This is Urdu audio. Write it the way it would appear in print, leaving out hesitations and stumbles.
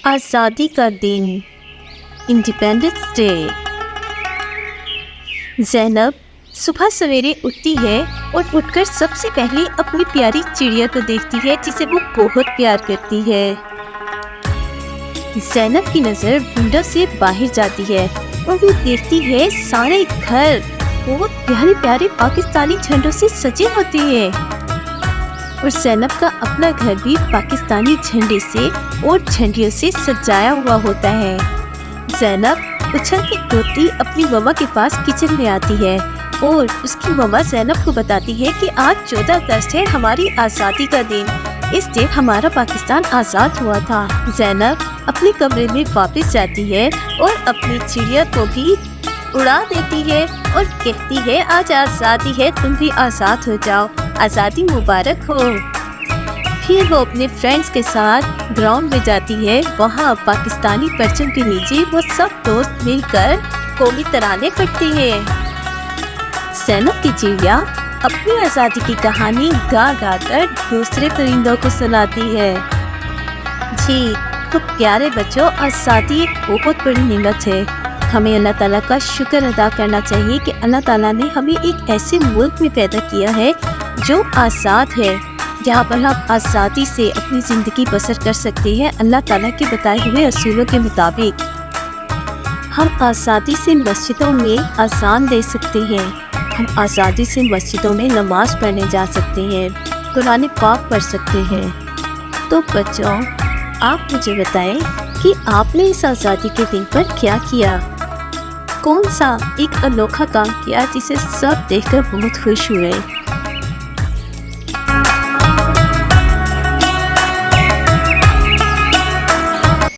آزادی کا دن، انڈیپینڈنس ڈے۔ زینب صبح سویرے اٹھتی ہے اور اٹھ کر سب سے پہلے اپنی پیاری چڑیا کو دیکھتی ہے جسے وہ بہت پیار کرتی ہے۔ زینب کی نظر ونڈو سے باہر جاتی ہے اور وہ دیکھتی ہے سارے گھر بہت پیارے پیارے پاکستانی جھنڈوں سے سجے ہوتے ہیں، اور زینب کا اپنا گھر بھی پاکستانی جھنڈے سے اور جھنڈیوں سے سجایا ہوا ہوتا ہے۔ زینب اچھل کے روتی اپنی مما کے پاس کچن میں آتی ہے اور اس کی مما زینب کو بتاتی ہے کہ آج 14 اگست ہے، ہماری آزادی کا دن، اس دن ہمارا پاکستان آزاد ہوا تھا۔ زینب اپنے کمرے میں واپس جاتی ہے اور اپنی چڑیا کو بھی اڑا دیتی ہے اور کہتی ہے آج آزادی ہے، تم بھی آزاد ہو جاؤ، آزادی مبارک ہو۔ پھر وہ اپنے فرینڈز کے ساتھ گراؤنڈ میں جاتی ہے، وہاں پاکستانی پرچم کے نیچے وہ سب دوست مل کر قومی ترانے پڑھتے ہیں۔ زینب کی چڑیا اپنی آزادی کی کہانی گا گا کر دوسرے پرندوں کو سناتی ہے۔ جی تو پیارے بچوں، آزادی ایک بہت بڑی نعمت ہے، ہمیں اللہ تعالیٰ کا شکر ادا کرنا چاہیے کہ اللہ تعالیٰ نے ہمیں ایک ایسے ملک میں پیدا کیا ہے جو آزاد ہے، جہاں پر ہم آزادی سے اپنی زندگی بسر کر سکتے ہیں اللہ تعالیٰ کے بتائے ہوئے اصولوں کے مطابق۔ ہم آزادی سے مسجدوں میں اذان دے سکتے ہیں، ہم آزادی سے مسجدوں میں نماز پڑھنے جا سکتے ہیں، قرآن پاک پڑھ سکتے ہیں۔ تو بچوں، آپ مجھے بتائیں کہ آپ نے اس آزادی کے دن پر کیا کیا؟ کون سا ایک انوکھا کام کیا جسے سب دیکھ کر بہت خوش ہوئے؟